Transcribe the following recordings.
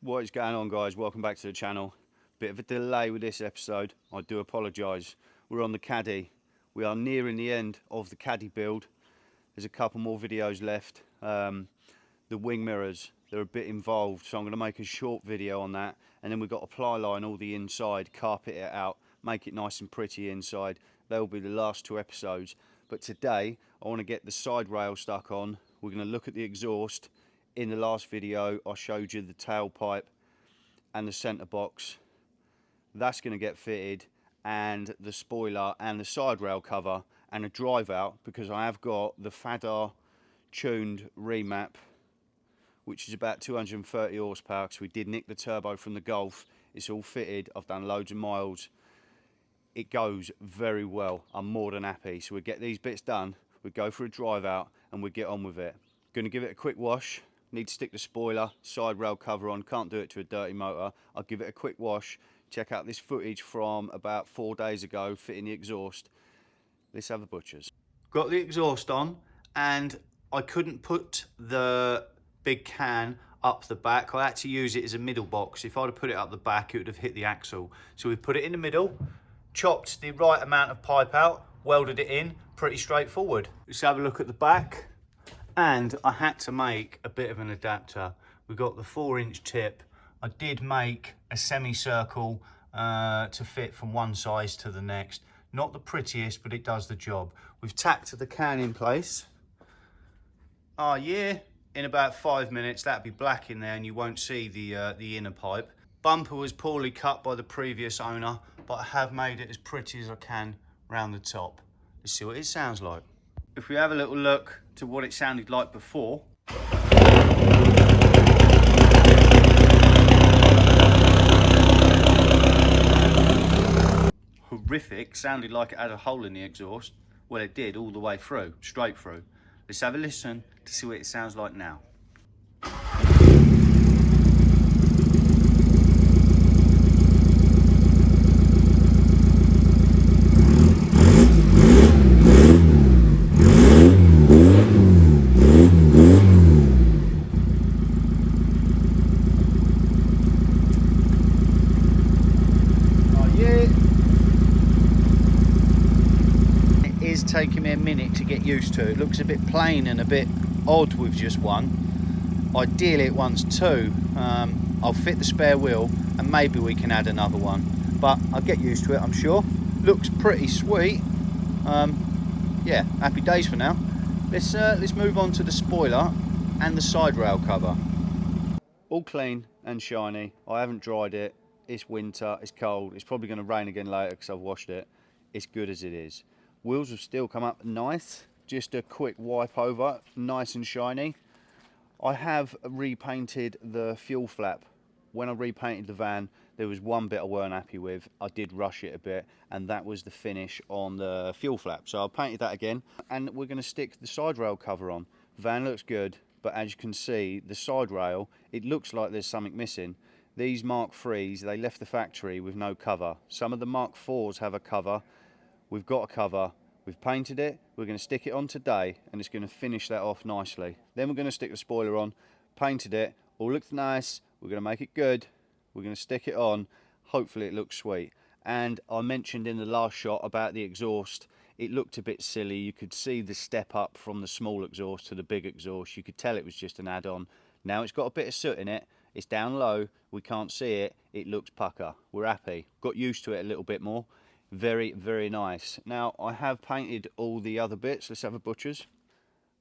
What is going on, guys? Welcome back to the channel. Bit of a delay with this episode, I do apologise. We're on the Caddy. We are nearing the end of the Caddy build. There's a couple more videos left. The wing mirrors, they're a bit involved, so I'm going to make a short video on that. And then we've got to ply line all the inside, carpet it out, make it nice and pretty inside. They'll be the last two episodes. But today I want to get the side rail stuck on. We're going to look at the exhaust. In the last video I showed you the tailpipe and the centre box. That's going to get fitted, and the spoiler and the side rail cover and a drive out, because I have got the Fadar tuned remap, which is about 230 horsepower, because we did nick the turbo from the Golf. It's all fitted, I've done loads of miles. It goes very well, I'm more than happy. So we get these bits done, we go for a drive out and we get on with it. Going to give it a quick wash. Need to stick the spoiler, side rail cover on, can't do it to a dirty motor. I'll give it a quick wash. Check out this footage from about 4 days ago, fitting the exhaust. Let's have the butchers. Got the exhaust on, and I couldn't put the big can up the back. I had to use it as a middle box. If I'd have put it up the back, it would have hit the axle. So we put it in the middle, chopped the right amount of pipe out, welded it in, pretty straightforward. Let's have a look at the back. And I had to make a bit of an adapter. We've got the 4-inch tip. I did make a semicircle to fit from one size to the next. Not the prettiest, but it does the job. We've tacked the can in place. Oh yeah, in about 5 minutes, that'll be black in there and you won't see the inner pipe. Bumper was poorly cut by the previous owner, but I have made it as pretty as I can round the top. Let's see what it sounds like. If we have a little look to what it sounded like before. Horrific, sounded like it had a hole in the exhaust. Well, it did all the way through, straight through. Let's have a listen to see what it sounds like now. Taking me a minute to get used to. It looks a bit plain and a bit odd with just one. Ideally it wants two. I'll fit the spare wheel and maybe we can add another one, but I'll get used to it, I'm sure. Looks pretty sweet. Yeah, happy days for now. Let's move on to the spoiler and the side rail cover. All clean and shiny. I haven't dried it. It's winter, it's cold, it's probably going to rain again later because I've washed it. It's good as it is. Wheels have still come up nice, just a quick wipe over, nice and shiny. I have repainted the fuel flap. When I repainted the van, there was one bit I weren't happy with. I did rush it a bit, and that was the finish on the fuel flap. So I painted that again, and we're going to stick the side rail cover on. Van looks good, but as you can see, the side rail, it looks like there's something missing. These Mark IIIs, they left the factory with no cover. Some of the Mark IVs have a cover. We've got a cover, we've painted it, we're going to stick it on today and it's going to finish that off nicely. Then we're going to stick the spoiler on, painted it, all looks nice, we're going to make it good, we're going to stick it on, hopefully it looks sweet. And I mentioned in the last shot about the exhaust, it looked a bit silly. You could see the step up from the small exhaust to the big exhaust, you could tell it was just an add-on. Now it's got a bit of soot in it, it's down low, we can't see it, it looks pucker, we're happy. Got used to it a little bit more. Very, very nice. Now I have painted all the other bits. Let's have a butchers.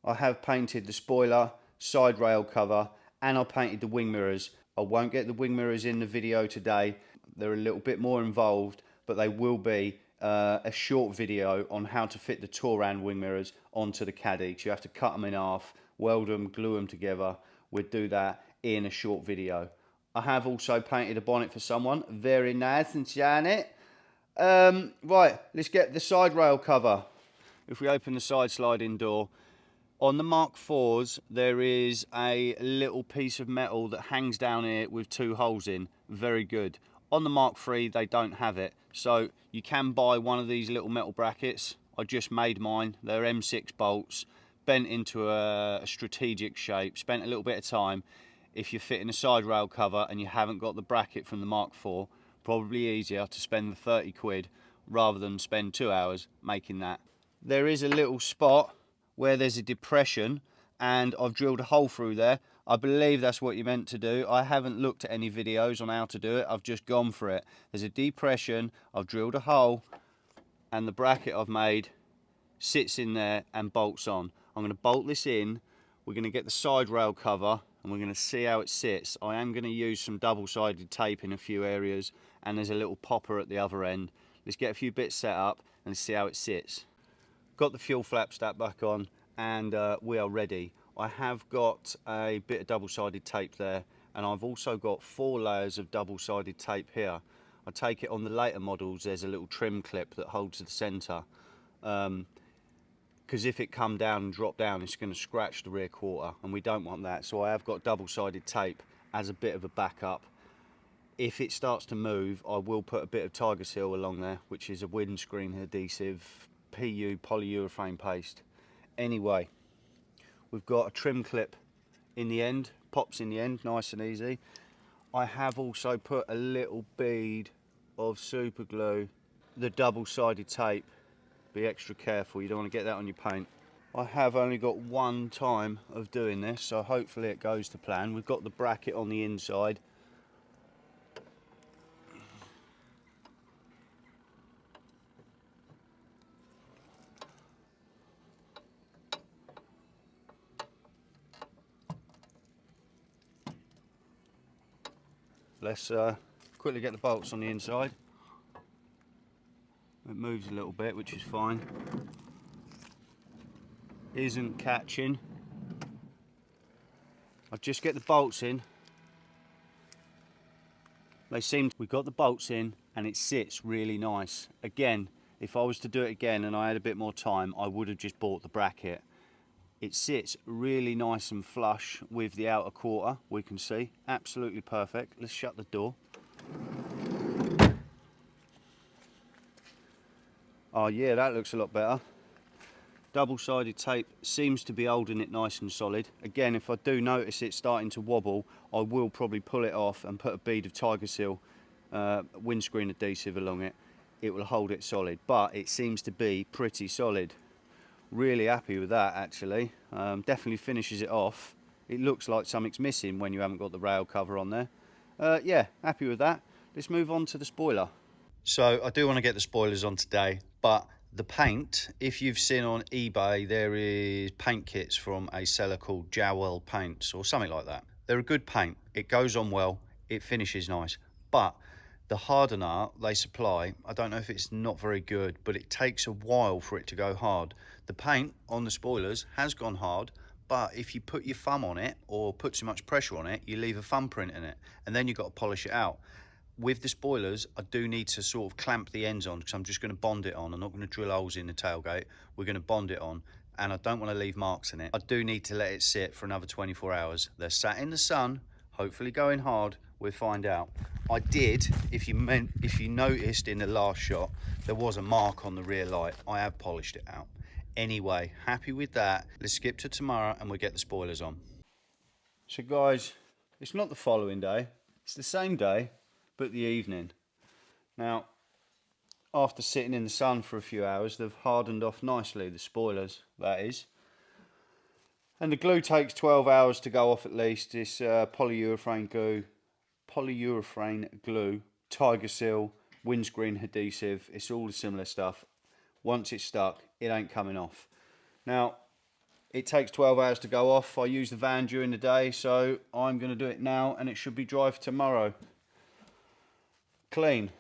I have painted the spoiler, side rail cover, and I painted the wing mirrors. I won't get the wing mirrors in the video today. They're a little bit more involved, but they will be a short video on how to fit the Touran wing mirrors onto the Caddy. So you have to cut them in half, weld them, glue them together. We'll do that in a short video. I have also painted a bonnet for someone. Very nice and shiny. Right, let's get the side rail cover. If we open the side sliding door, on the Mark IVs there is a little piece of metal that hangs down here with 2 holes in. Very good. On the Mark III they don't have it, so you can buy one of these little metal brackets. I just made mine. They're M6 bolts, bent into a strategic shape, spent a little bit of time. if you're fitting a side rail cover and you haven't got the bracket from the Mark IV, probably easier to spend the 30 quid rather than spend 2 hours making that. There is a little spot where there's a depression and I've drilled a hole through there. I believe that's what you're meant to do. I haven't looked at any videos on how to do it. I've just gone for it. There's a depression, I've drilled a hole, and the bracket I've made sits in there and bolts on. I'm going to bolt this in. We're going to get the side rail cover and we're going to see how it sits. I am going to use some double-sided tape in a few areas, and there's a little popper at the other end. Let's get a few bits set up and see how it sits. Got the fuel flap stack back on, and we are ready. I have got a bit of double-sided tape there, and I've also got 4 layers of double-sided tape here. I take it on the later models, there's a little trim clip that holds the centre, because if it come down and drop down, it's going to scratch the rear quarter, and we don't want that. So I have got double-sided tape as a bit of a backup. If it starts to move, I will put a bit of Tiger Seal along there, which is a windscreen adhesive, PU polyurethane paste. Anyway, we've got a trim clip in the end, pops in the end, nice and easy. I have also put a little bead of super glue, the double-sided tape. Be extra careful, you don't want to get that on your paint. I have only got one time of doing this, so hopefully it goes to plan. We've got the bracket on the inside. Let's quickly get the bolts on the inside. It moves a little bit, which is fine. Isn't catching. I'll just get the bolts in. We've got the bolts in and it sits really nice. Again, if I was to do it again and I had a bit more time, I would have just bought the bracket. It sits really nice and flush with the outer quarter, we can see. Absolutely perfect. Let's shut the door. Oh yeah, that looks a lot better. Double-sided tape seems to be holding it nice and solid. Again, if I do notice it starting to wobble, I will probably pull it off and put a bead of Tiger Seal windscreen adhesive along it. It will hold it solid, but it seems to be pretty solid. Really happy with that, actually. Definitely finishes it off. It looks like something's missing when you haven't got the rail cover on there. Yeah, happy with that. Let's move on to the spoiler. So I do want to get the spoilers on today, but the paint, if you've seen on eBay, there is paint kits from a seller called Jowell Paints or something like that. They're a good paint. It goes on well. It finishes nice. But the hardener they supply, I don't know if it's not very good, but it takes a while for it to go hard. The paint on the spoilers has gone hard, but if you put your thumb on it or put too much pressure on it, you leave a thumbprint in it, and then you've got to polish it out. With the spoilers, I do need to sort of clamp the ends on because I'm just going to bond it on. I'm not going to drill holes in the tailgate. We're going to bond it on, and I don't want to leave marks in it. I do need to let it sit for another 24 hours. They're sat in the sun, hopefully going hard. We'll find out. I did, if you noticed in the last shot, there was a mark on the rear light. I have polished it out. Anyway, happy with that. Let's skip to tomorrow and we'll get the spoilers on. So guys, it's not the following day. It's the same day, but the evening. Now, after sitting in the sun for a few hours, they've hardened off nicely, the spoilers, that is. And the glue takes 12 hours to go off at least. This polyurethane glue, Tiger Seal, windscreen adhesive, it's all the similar stuff. Once it's stuck, it ain't coming off. Now, it takes 12 hours to go off. I use the van during the day, so I'm going to do it now, and it should be dry for tomorrow. Clean,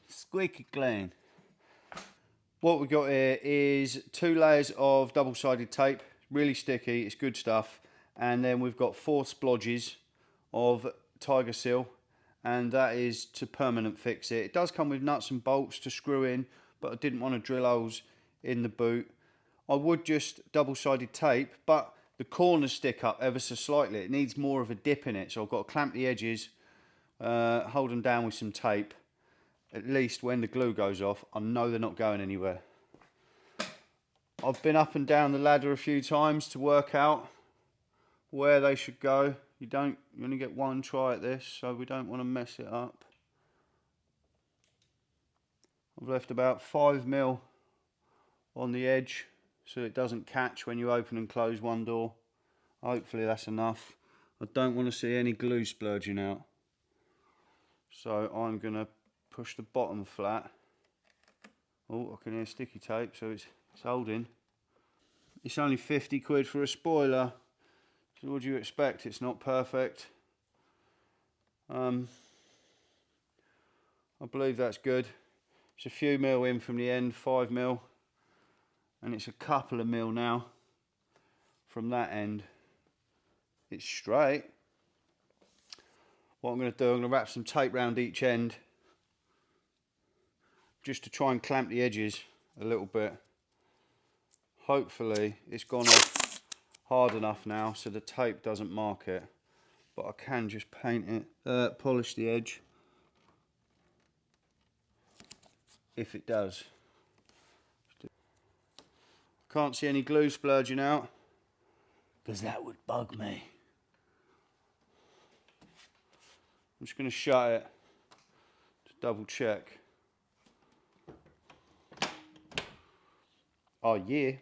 squeaky clean. What we got here is 2 layers of double-sided tape, really sticky, it's good stuff, and then we've got 4 splodges of Tiger Seal, and that is to permanent fix it. It does come with nuts and bolts to screw in, but I didn't want to drill holes in the boot. I would just double-sided tape, but the corners stick up ever so slightly. It needs more of a dip in it, so I've got to clamp the edges, hold them down with some tape. At least when the glue goes off, I know they're not going anywhere. I've been up and down the ladder a few times to work out where they should go. You only get one try at this, so we don't want to mess it up. I've left about 5mm on the edge so it doesn't catch when you open and close one door. Hopefully that's enough. I don't want to see any glue splurging out. So I'm going to push the bottom flat. Oh, I can hear sticky tape, so it's holding. It's only 50 quid for a spoiler. So what do you expect? It's not perfect. I believe that's good. It's a few mil in from the end, 5mm. And it's a couple of mil now from that end. It's straight. What I'm going to do, I'm going to wrap some tape round each end just to try and clamp the edges a little bit. Hopefully it's gone off hard enough now so the tape doesn't mark it, but I can just paint it, polish the edge if it does. Can't see any glue splurging out because that would bug me. I'm just going to shut it to double check. Oh yeah.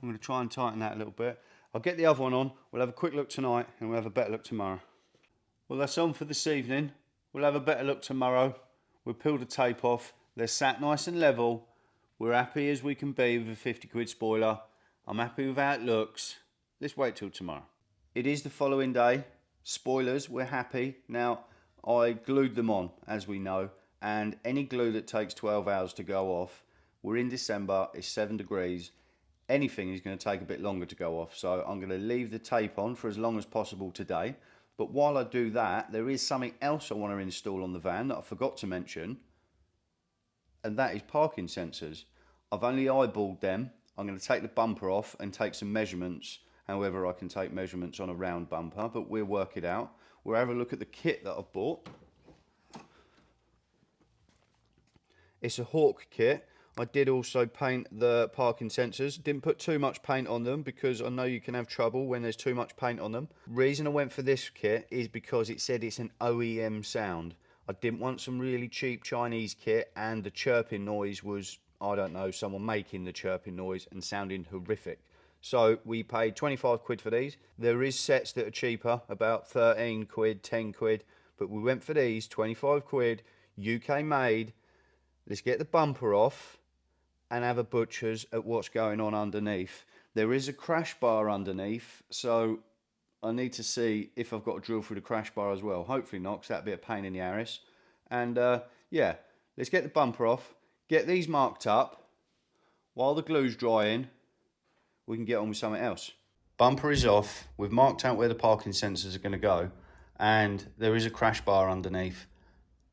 I'm going to try and tighten that a little bit. I'll get the other one on, we'll have a quick look tonight and we'll have a better look tomorrow. Well, that's on for this evening. We'll have a better look tomorrow. We'll peel the tape off. They're sat nice and level. We're happy as we can be with a 50 quid spoiler. I'm happy with how it looks. Let's wait till tomorrow. It is the following day. Spoilers, we're happy. Now, I glued them on, as we know, and any glue that takes 12 hours to go off, we're in December, it's 7 degrees. Anything is going to take a bit longer to go off, so I'm going to leave the tape on for as long as possible today. But while I do that, there is something else I want to install on the van that I forgot to mention, and that is parking sensors. I've only eyeballed them. I'm going to take the bumper off and take some measurements, however I can take measurements on a round bumper, but we'll work it out. We'll have a look at the kit that I've bought. It's a Hawk kit. I did also paint the parking sensors. Didn't put too much paint on them because I know you can have trouble when there's too much paint on them. Reason I went for this kit is because it said it's an OEM sound. I didn't want some really cheap Chinese kit and the chirping noise was, I don't know, someone making the chirping noise and sounding horrific. So we paid 25 quid for these. There is sets that are cheaper, about 13 quid, 10 quid, but we went for these, 25 quid, UK made. Let's get the bumper off and have a butcher's at what's going on underneath. There is a crash bar underneath, so I need to see if I've got to drill through the crash bar as well. Hopefully not, because that'd be a pain in the arse. And yeah, let's get the bumper off, get these marked up. While the glue's drying, we can get on with something else. Bumper is off, we've marked out where the parking sensors are going to go, and there is a crash bar underneath,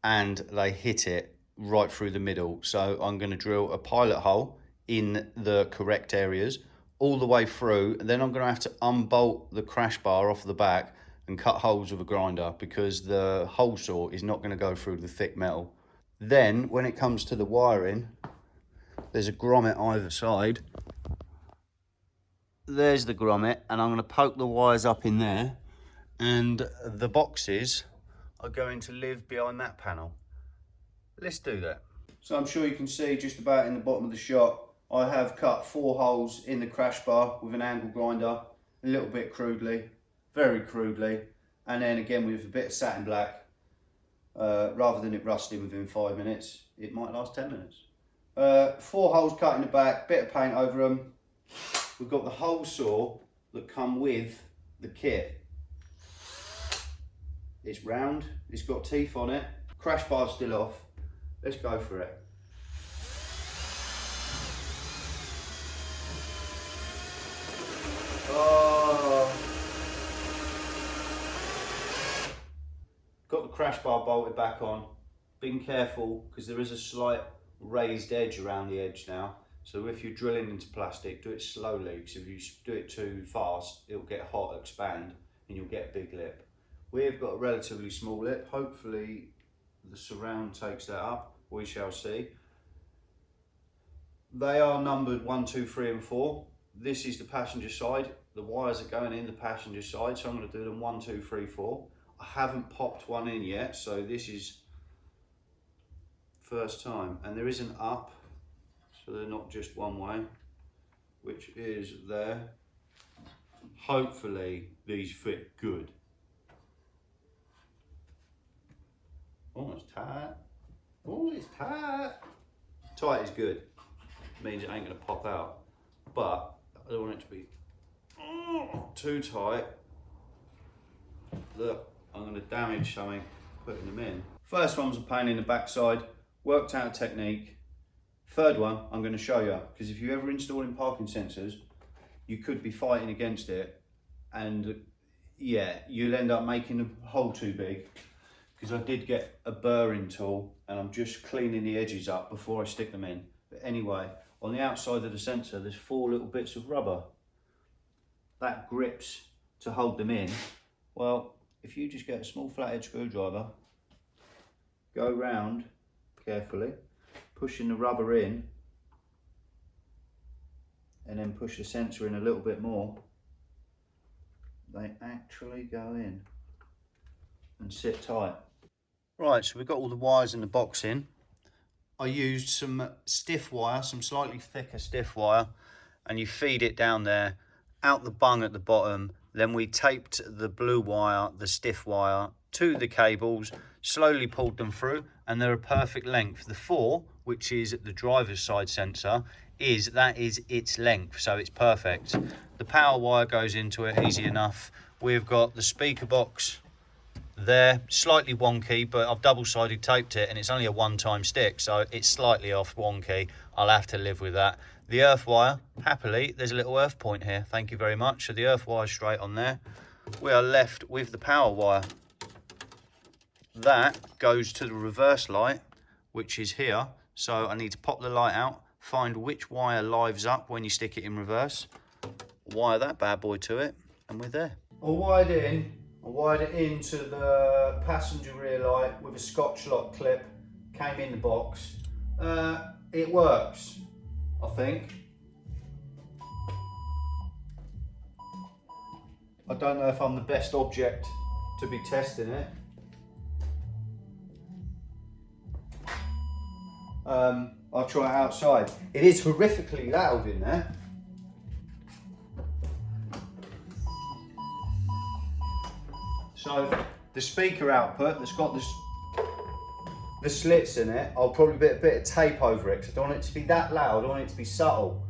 and they hit it right through the middle. So I'm going to drill a pilot hole in the correct areas all the way through, and then I'm going to have to unbolt the crash bar off the back and cut holes with a grinder because the hole saw is not going to go through the thick metal. Then when it comes to the wiring, there's a grommet either side. There's the grommet, and I'm going to poke the wires up in there, and the boxes are going to live behind that panel. Let's do that. So I'm sure you can see just about in the bottom of the shot, I have cut 4 holes in the crash bar with an angle grinder, a little bit crudely, very crudely, and then again with a bit of satin black. Rather than it rusting within 5 minutes, it might last 10 minutes. 4 holes cut in the back, bit of paint over them. We've got the hole saw that come with the kit. It's round, it's got teeth on it, crash bar's still off. Let's go for it. Oh. Got the crash bar bolted back on. Being careful because there is a slight raised edge around the edge now. So if you're drilling into plastic, do it slowly, because if you do it too fast, it'll get hot, expand, and you'll get a big lip. We've got a relatively small lip. Hopefully the surround takes that up. We shall see. They are numbered 1, 2, 3 and 4. this is the passenger side. The wires are going in the passenger side, so I'm going to do them 1, 2, 3, 4. I haven't popped one in yet, so this is first time. And there is an up, so they're not just one way, which is there. Hopefully these fit good. Oh, it's tight. Oh, it's tight. Tight is good. Means it ain't gonna pop out. But I don't want it to be too tight. Look, I'm gonna damage something putting them in. First one was a pain in the backside. Worked out a technique. Third one I'm gonna show you, because if you're ever installing parking sensors, you could be fighting against it, and yeah, you'll end up making the hole too big. Because I did get a burring tool and I'm just cleaning the edges up before I stick them in. But anyway, on the outside of the sensor, there's 4 little bits of rubber. That grips to hold them in. Well, if you just get a small flathead screwdriver, go round carefully, pushing the rubber in, and then push the sensor in a little bit more, they actually go in and sit tight. Right, so we've got all the wires in the box in. I used some stiff wire, some slightly thicker stiff wire, and you feed it down there, out the bung at the bottom. Then we taped the blue wire, the stiff wire, to the cables, slowly pulled them through, and they're a perfect length. The 4, which is the driver's side sensor, that is its length, so it's perfect. The power wire goes into it easy enough. We've got the speaker box there, slightly wonky, but I've double-sided taped it and it's only a one-time stick, so it's slightly off wonky. I'll have to live with that. The earth wire, happily, there's a little earth point here, thank you very much. So the earth wire is straight on there. We are left with the power wire. That goes to the reverse light, which is here. So I need to pop the light out, find which wire lives up when you stick it in reverse, wire that bad boy to it, and we're there. I wired it into the passenger rear light with a Scotch lock clip, came in the box. It works, I think. I don't know if I'm the best object to be testing it. I'll try it outside. It is horrifically loud in there. So the speaker output that's got the slits in it, I'll probably put a bit of tape over it because I don't want it to be that loud. I don't want it to be subtle.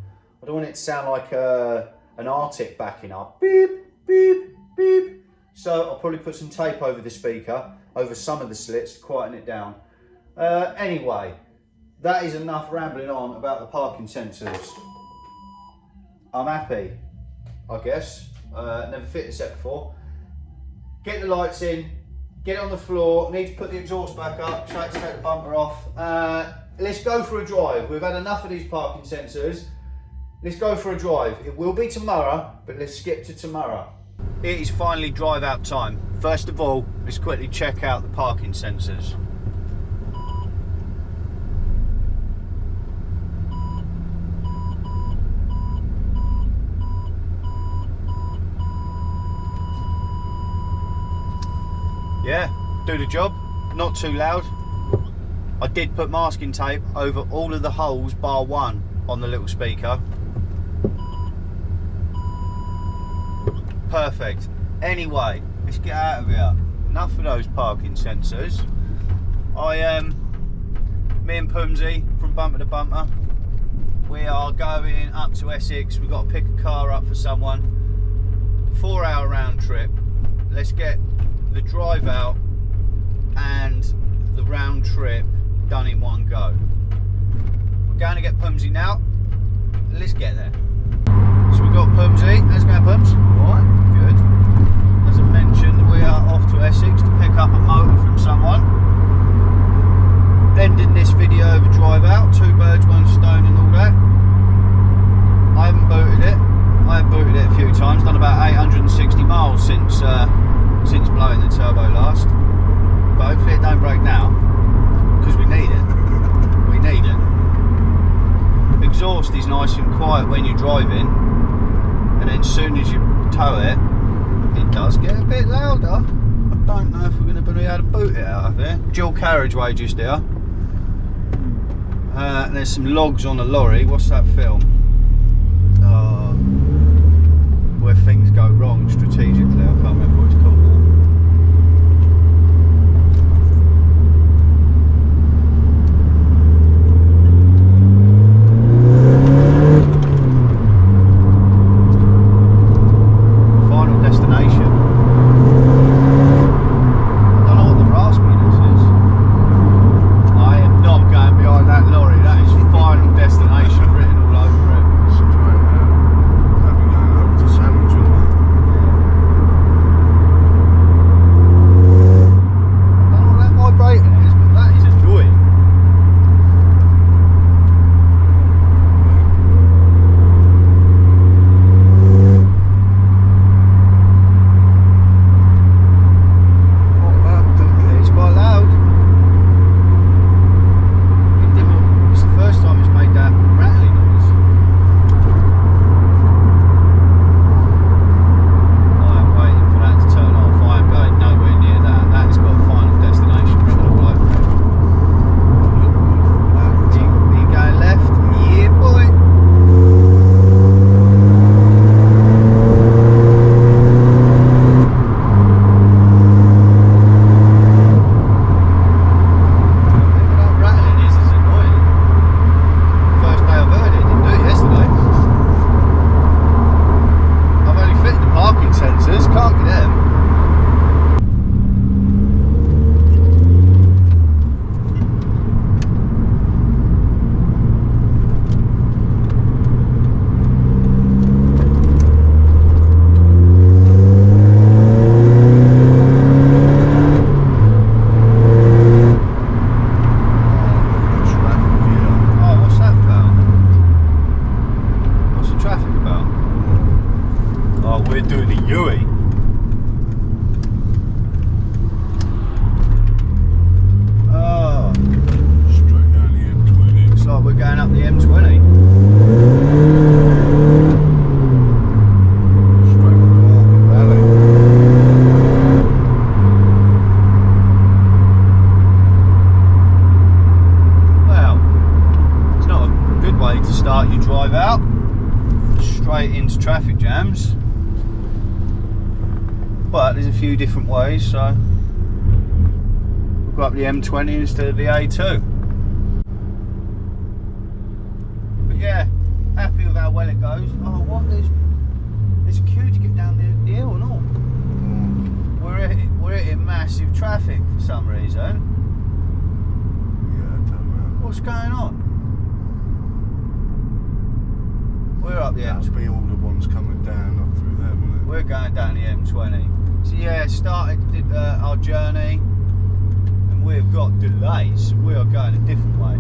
I don't want it to sound like an Arctic backing up. Beep, beep, beep. So I'll probably put some tape over the speaker, over some of the slits to quieten it down. Anyway, that is enough rambling on about the parking sensors. I'm happy, I guess. Never fitted a set before. Get the lights in, get it on the floor, need to put the exhaust back up, try to take the bumper off. Let's go for a drive. We've had enough of these parking sensors. Let's go for a drive. It will be tomorrow, but let's skip to tomorrow. It is finally drive out time. First of all, let's quickly check out the parking sensors. Yeah, do the job, not too loud. I did put masking tape over all of the holes bar one on the little speaker. Perfect. Anyway, let's get out of here. Enough of those parking sensors. Me and Pumsy from Bumper to Bumper, we are going up to Essex. We've got to pick a car up for someone. 4-hour round trip. Let's get the drive out and the round trip done in one go. We're going to get Pumsy now. Let's get there. So we've got Pumsy. How's it going, Pums? Alright, good. As I mentioned, we are off to Essex to pick up a motor from someone. Ending this video of a drive out, 2 birds, 1 stone and all that. I haven't booted it. I have booted it a few times, done about 860 miles since blowing the turbo last, but hopefully it don't break now because we need it. We need it. Exhaust is nice and quiet when you're driving. and then as soon as you tow it, it does get a bit louder. I don't know if we're going to be able to boot it out of here. Dual carriageway just there. And there's some logs on a lorry. What's that film? Where things go wrong strategically. I can't remember what it's called now. Final destination. I don't know what the raspiness is. I am not going behind that lorry. That is final destination written all over it. Traffic jams, but there's a few different ways, so we'll go up the M20 instead of the A2. But yeah, happy with how well it goes. Oh, what? There's a queue to get down the hill and all. We're hitting massive traffic for some reason. Yeah, I don't know. What's going on? We're up the M20. That'll be all the ones coming down up through there, won't it? We're going down the M20. So yeah, started our journey, and we've got delays. So we are going a different way.